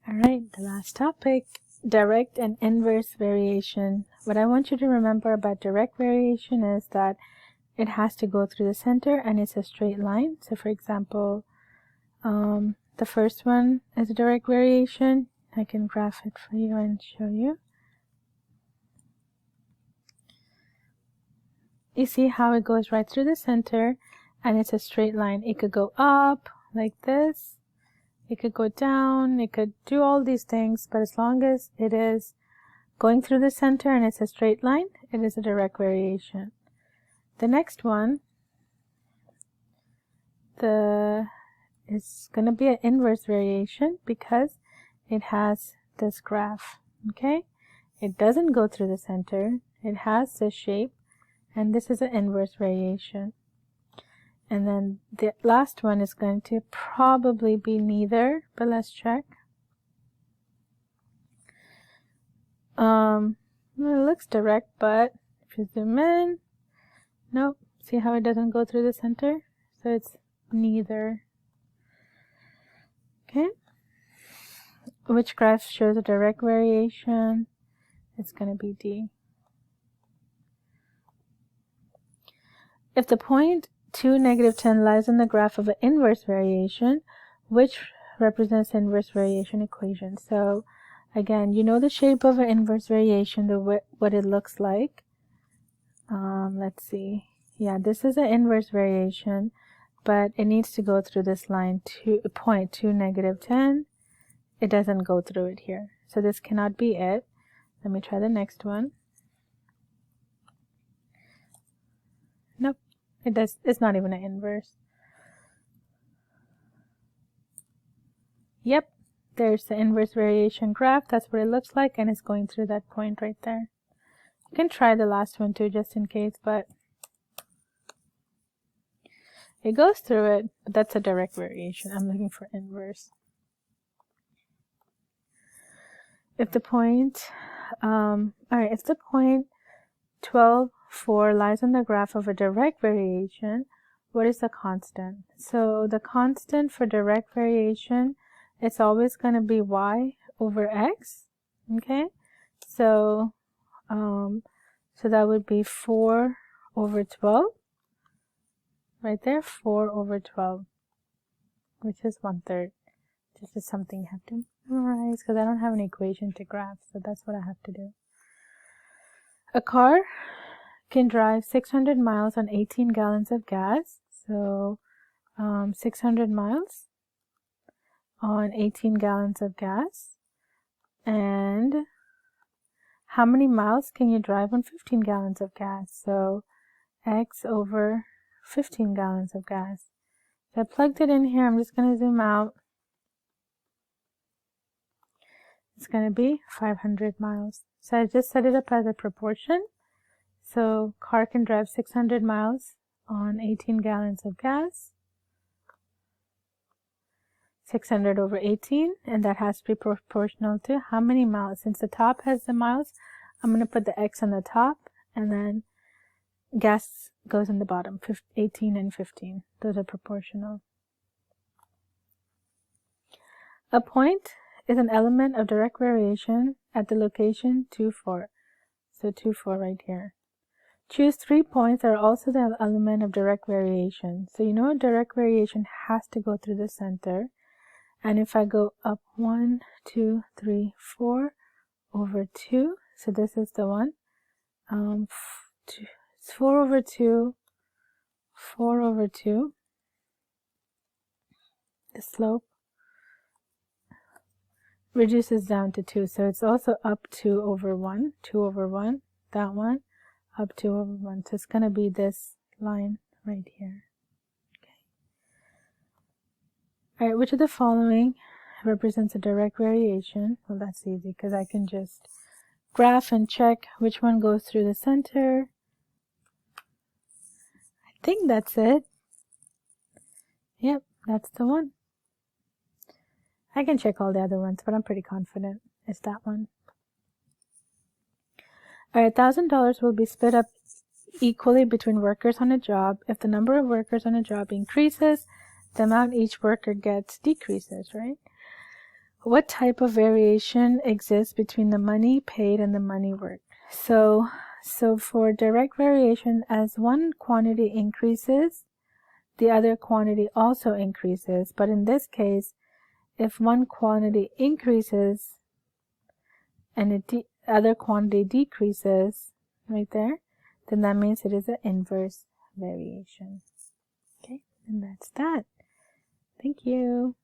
All right, the last topic, direct and inverse variation. What I want you to remember about direct variation is that it has to go through the center and it's a straight line. So for example, the first one is a direct variation. I can graph it for you and show you. You see how it goes right through the center and it's a straight line. It could go up like this. It could go down, it could do all these things, but as long as it is going through the center and it's a straight line, it is a direct variation. The next one, is going to be an inverse variation because it has this graph, okay? It doesn't go through the center, it has this shape, and this is an inverse variation. And then the last one is going to probably be neither, but let's check. It looks direct, but if you zoom in, nope. See how it doesn't go through the center? So it's neither. Okay. Which graph shows a direct variation? It's going to be D. If the point 2, -10 lies on the graph of an inverse variation, which represents the inverse variation equation. So again, you know the shape of an inverse variation, what it looks like. Let's see. Yeah, this is an inverse variation, but it needs to go through this line, point 2, -10. It doesn't go through it here. So this cannot be it. Let me try the next one. Nope. It's not even an inverse. Yep, there's the inverse variation graph. That's what it looks like, and it's going through that point right there. You can try the last one too, just in case, but it goes through it, but that's a direct variation. I'm looking for inverse. If the point, if the point 12, 4 lies on the graph of a direct variation, what is the constant? So the constant for direct variation, it's always going to be y over x, okay? So that would be 4 over 12, right there, 4 over 12, which is 1/3. This is something you have to memorize because I don't have an equation to graph, so that's what I have to do. A car can drive 600 miles on 18 gallons of gas. So 600 miles on 18 gallons of gas. And how many miles can you drive on 15 gallons of gas? So x over 15 gallons of gas. So I plugged it in here. I'm just going to zoom out. It's going to be 500 miles. So I just set it up as a proportion. So car can drive 600 miles on 18 gallons of gas. 600 over 18, and that has to be proportional to how many miles. Since the top has the miles, I'm going to put the x on the top, and then gas goes in the bottom, 18 and 15. Those are proportional. A point is an element of direct variation at the location 2, 4. So 2, 4 right here. Choose 3 points that are also the element of direct variation. So you know direct variation has to go through the center. And if I go up 1, 2, 3, 4 over 2, so this is the one. It's 4 over 2, 4 over 2. The slope reduces down to 2. So it's also up 2 over 1, 2 over 1, that one. Up 2 over 1. So it's going to be this line right here. Okay. All right, which of the following represents a direct variation? Well, that's easy because I can just graph and check which one goes through the center. I think that's it. Yep, that's the one. I can check all the other ones, but I'm pretty confident it's that one. Alright, $1,000 will be split up equally between workers on a job. If the number of workers on a job increases, the amount each worker gets decreases, right? what type of variation exists between the money paid and the money worked? So for direct variation, as one quantity increases, the other quantity also increases. But in this case, if one quantity increases and the other quantity decreases, right there, then that means it is an inverse variation. Okay, and that's that. Thank you.